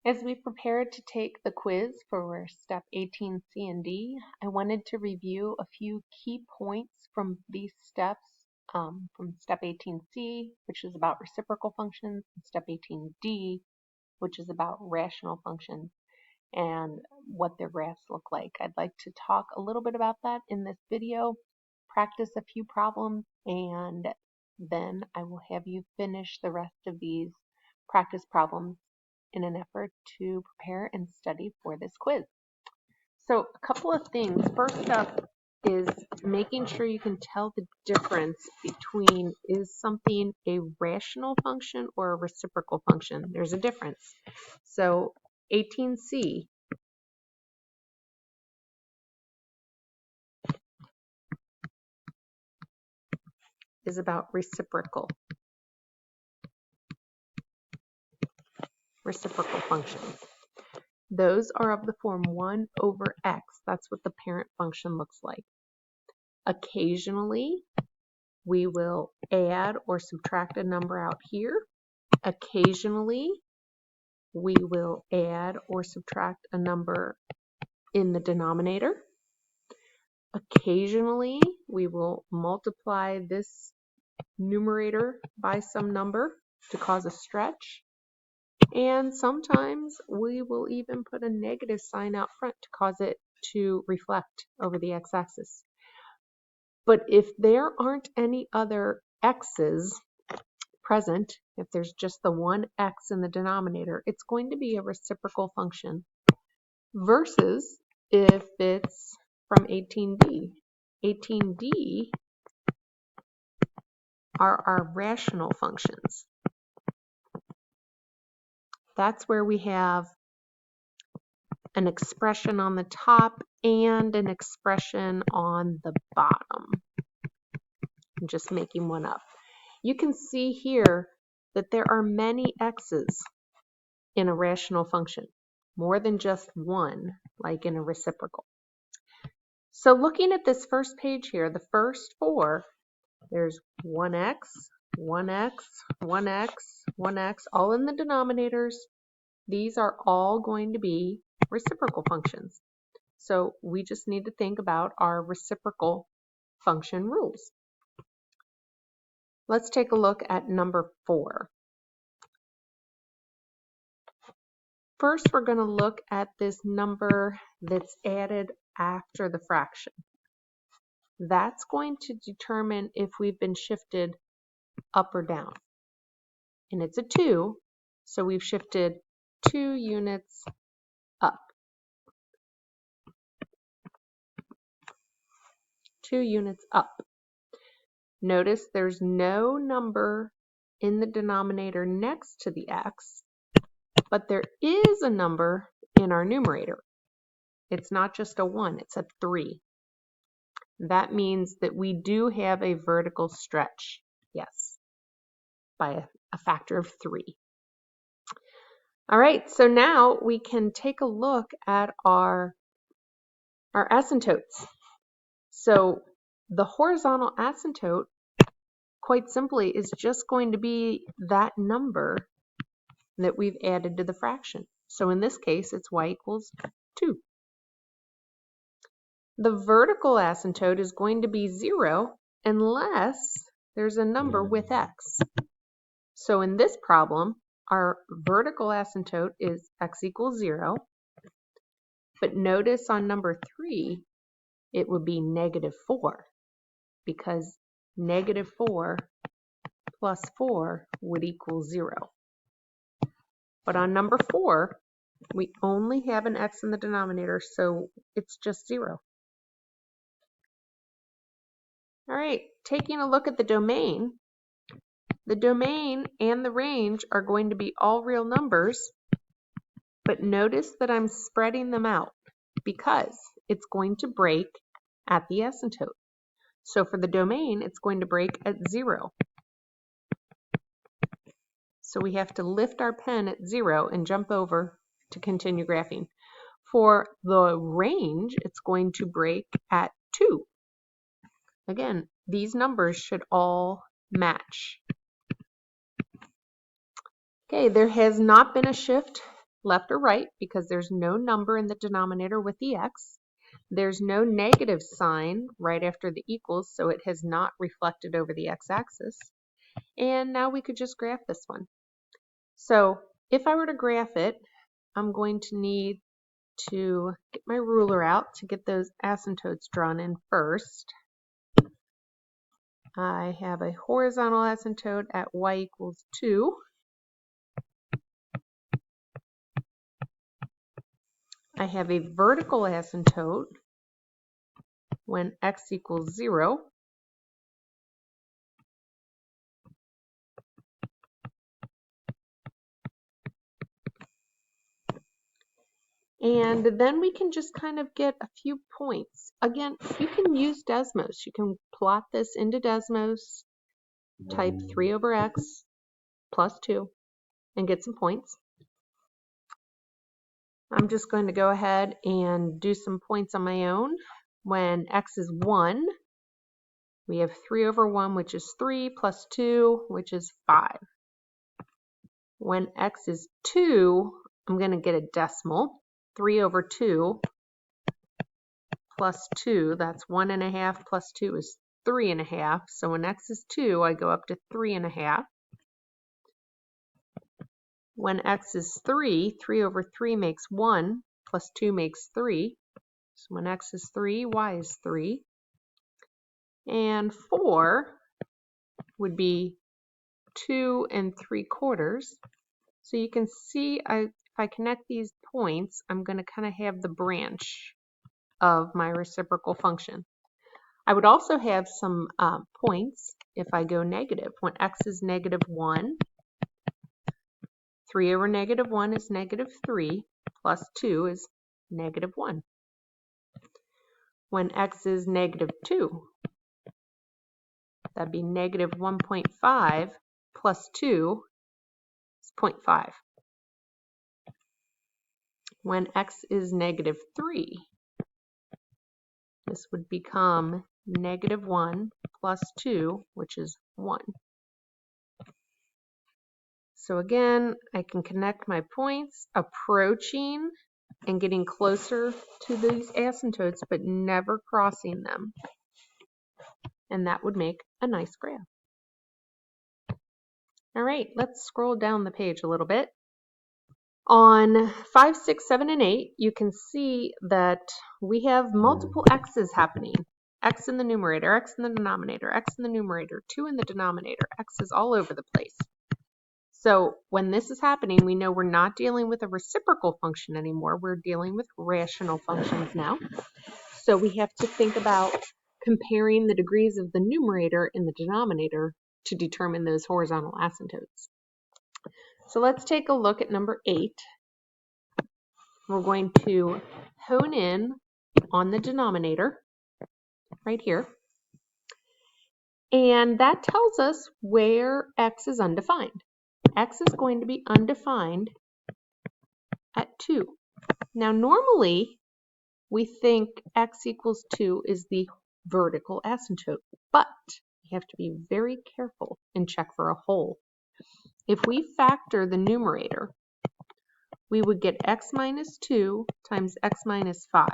As we prepared to take the quiz for step 18C and D, I wanted to review a few key points from these steps, from step 18C, which is about reciprocal functions, and step 18D, which is about rational functions and what their graphs look like. I'd like to talk a little bit about that in this video, practice a few problems, and then I will have you finish the rest of these practice problems in an effort to prepare and study for this quiz. So a couple of things. First up is making sure you can tell the difference between is something a rational function or a reciprocal function. There's a difference. So 18C is about reciprocal functions. Those are of the form 1 over x. That's what the parent function looks like. Occasionally, we will add or subtract a number out here. Occasionally, we will add or subtract a number in the denominator. Occasionally, we will multiply this numerator by some number to cause a stretch. And sometimes we will even put a negative sign out front to cause it to reflect over the x-axis. But if there aren't any other x's present, if there's just the one x in the denominator, it's going to be a reciprocal function versus if it's from 18D. 18D are our rational functions. That's where we have an expression on the top and an expression on the bottom. I'm just making one up. You can see here that there are many x's in a rational function, more than just one, like in a reciprocal. So looking at this first page here, the first four, there's 1x, 1x, 1x, 1x, all in the denominators. These are all going to be reciprocal functions. So we just need to think about our reciprocal function rules. Let's take a look at number 4. First, we're going to look at this number that's added after the fraction. That's going to determine if we've been shifted up or down. And it's a 2, so we've shifted 2 units up. 2 units up. Notice there's no number in the denominator next to the x, but there is a number in our numerator. It's not just a 1, it's a 3. That means that we do have a vertical stretch, yes, by a factor of 3. All right, so now we can take a look at our asymptotes. So the horizontal asymptote, quite simply, is just going to be that number that we've added to the fraction. So in this case, it's y equals 2. The vertical asymptote is going to be 0 unless there's a number with x. So in this problem, our vertical asymptote is x equals 0. But notice on number 3, it would be -4, because -4 plus 4 would equal 0. But on number 4, we only have an x in the denominator, so it's just 0. All right, taking a look at the domain and the range are going to be all real numbers, but notice that I'm spreading them out because it's going to break at the asymptote. So for the domain, it's going to break at 0. So we have to lift our pen at 0 and jump over to continue graphing. For the range, it's going to break at 2. Again, these numbers should all match. Okay, there has not been a shift left or right because there's no number in the denominator with the x. There's no negative sign right after the equals, so it has not reflected over the x-axis. And now we could just graph this one. So if I were to graph it, I'm going to need to get my ruler out to get those asymptotes drawn in first. I have a horizontal asymptote at y equals 2. I have a vertical asymptote when x equals 0. And then we can just kind of get a few points. Again, you can use Desmos. You can plot this into Desmos, type 3 over x plus 2, and get some points. I'm just going to go ahead and do some points on my own. When x is 1, we have 3 over 1, which is 3, plus 2, which is 5. When x is 2, I'm going to get a decimal. 3 over 2 plus 2, that's 1.5 plus 2 is 3.5. So when x is 2, I go up to 3.5. When x is 3, 3 over 3 makes 1, plus 2 makes 3. So when x is 3, y is 3. And 4 would be 2 3/4. So you can see if I connect these points, I'm going to kind of have the branch of my reciprocal function. I would also have some points if I go negative. When x is negative 1, 3 over negative 1 is negative 3, plus 2 is negative 1. When x is negative 2, that'd be negative 1.5 plus 2 is 0.5. When x is negative 3, this would become negative 1 plus 2, which is 1. So again, I can connect my points, approaching and getting closer to these asymptotes, but never crossing them. And that would make a nice graph. All right, let's scroll down the page a little bit. On 5, 6, 7, and 8, you can see that we have multiple x's happening. X in the numerator, x in the denominator, x in the numerator, 2 in the denominator, x is all over the place. So when this is happening, we know we're not dealing with a reciprocal function anymore. We're dealing with rational functions now. So we have to think about comparing the degrees of the numerator and the denominator to determine those horizontal asymptotes. So let's take a look at number 8. We're going to hone in on the denominator right here. And that tells us where x is undefined. X is going to be undefined at 2. Now normally we think x equals 2 is the vertical asymptote, but you have to be very careful and check for a hole. If we factor the numerator, we would get x minus 2 times x minus 5.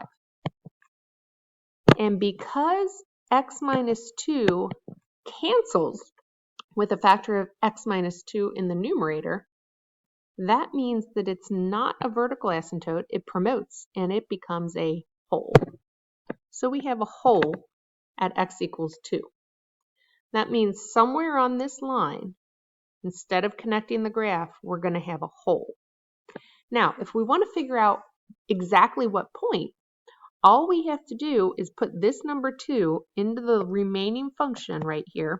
And because x minus 2 cancels with a factor of x minus 2 in the numerator, that means that it's not a vertical asymptote, it promotes and it becomes a hole. So we have a hole at x equals 2. That means somewhere on this line, instead of connecting the graph, we're going to have a hole. Now, if we want to figure out exactly what point, all we have to do is put this number 2 into the remaining function right here.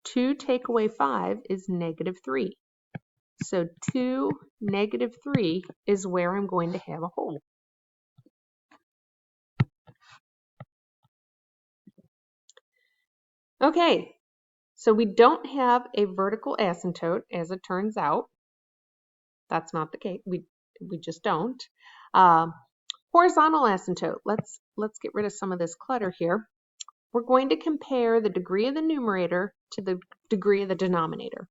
2 take away 5 is negative 3. So 2, negative 3 is where I'm going to have a hole. Okay, so we don't have a vertical asymptote, as it turns out. That's not the case. We just don't. Horizontal asymptote. Let's get rid of some of this clutter here. We're going to compare the degree of the numerator to the degree of the denominator.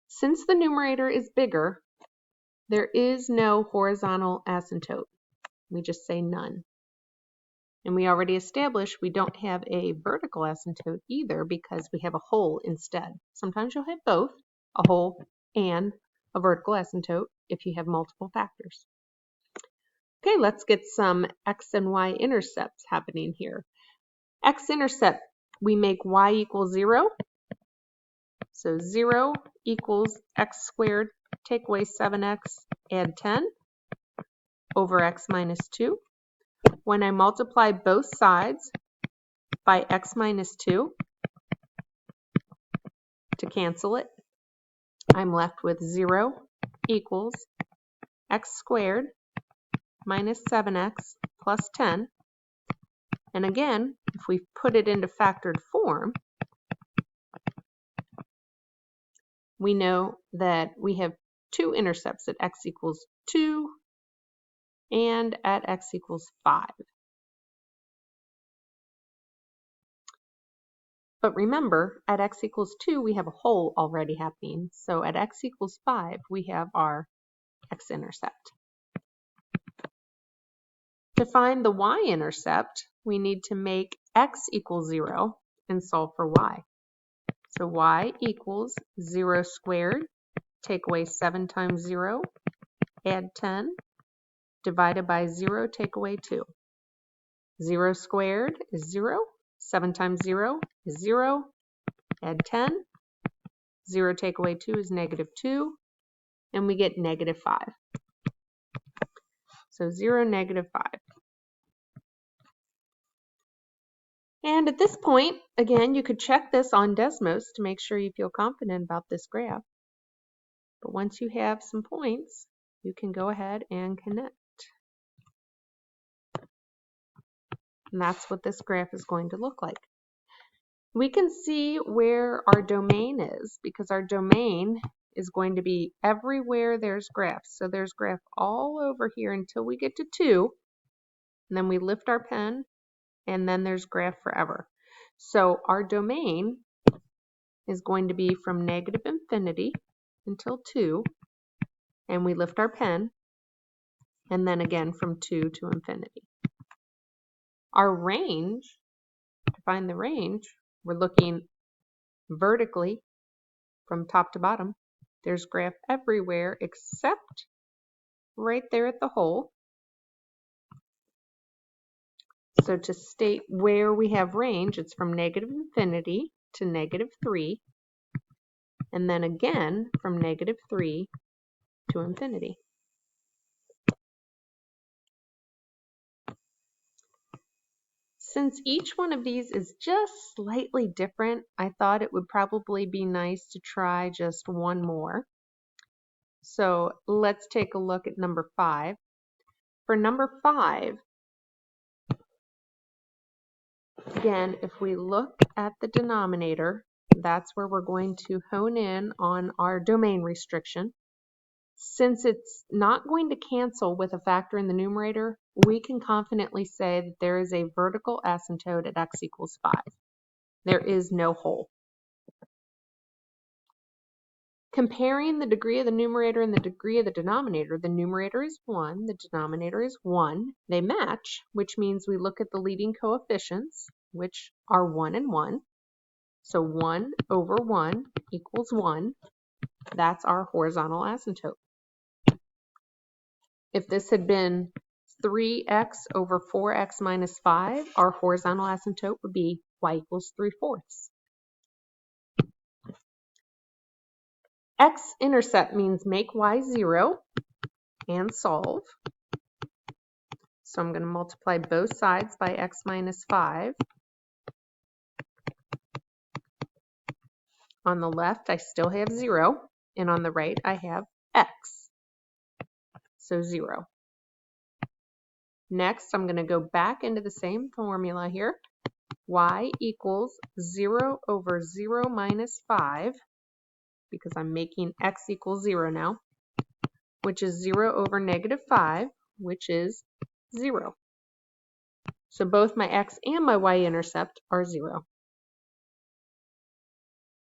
Since the numerator is bigger, there is no horizontal asymptote. We just say none. And we already established we don't have a vertical asymptote either because we have a hole instead. Sometimes you'll have both, a hole and a vertical asymptote if you have multiple factors. Okay, let's get some x and y intercepts happening here. X-intercept, we make y equals 0. So 0 equals x squared, take away 7x, add 10 over x minus 2. When I multiply both sides by x minus 2 to cancel it, I'm left with 0 equals x squared minus 7x plus 10. And again, if we put it into factored form, we know that we have two intercepts at x equals 2 and at x equals 5. But remember, at x equals 2, we have a hole already happening. So at x equals 5, we have our x-intercept. To find the y-intercept, we need to make x equal 0 and solve for y. So y equals 0 squared, take away 7 times 0, add 10, divided by 0, take away 2. 0 squared is 0, 7 times 0 is 0, add 10, 0 take away 2 is negative 2, and we get negative 5. So 0, negative 5. And at this point, again, you could check this on Desmos to make sure you feel confident about this graph. But once you have some points, you can go ahead and connect. And that's what this graph is going to look like. We can see where our domain is because our domain is going to be everywhere there's graphs. So there's graph all over here until we get to 2. And then we lift our pen and then there's graph forever. So our domain is going to be from negative infinity until 2, and we lift our pen, and then again from 2 to infinity. Our range, to find the range, we're looking vertically from top to bottom. There's graph everywhere except right there at the hole. So to state where we have range, it's from negative infinity to negative 3, and then again from negative 3 to infinity. Since each one of these is just slightly different, I thought it would probably be nice to try just one more. So let's take a look at number 5. For number 5, again, if we look at the denominator, that's where we're going to hone in on our domain restriction. Since it's not going to cancel with a factor in the numerator, we can confidently say that there is a vertical asymptote at x equals 5. There is no hole. Comparing the degree of the numerator and the degree of the numerator is 1, the denominator is 1. They match, which means we look at the leading coefficients, which are 1 and 1. So 1 over 1 equals 1. That's our horizontal asymptote. If this had been 3x over 4x minus 5, our horizontal asymptote would be y equals 3/4. X-intercept means make y 0 and solve. So I'm going to multiply both sides by x minus 5. On the left, I still have 0, and on the right, I have x. So 0. Next, I'm going to go back into the same formula here. Y equals 0 over 0 minus 5, because I'm making x equals 0 now, which is 0 over negative 5, which is 0. So both my x and my y-intercept are 0.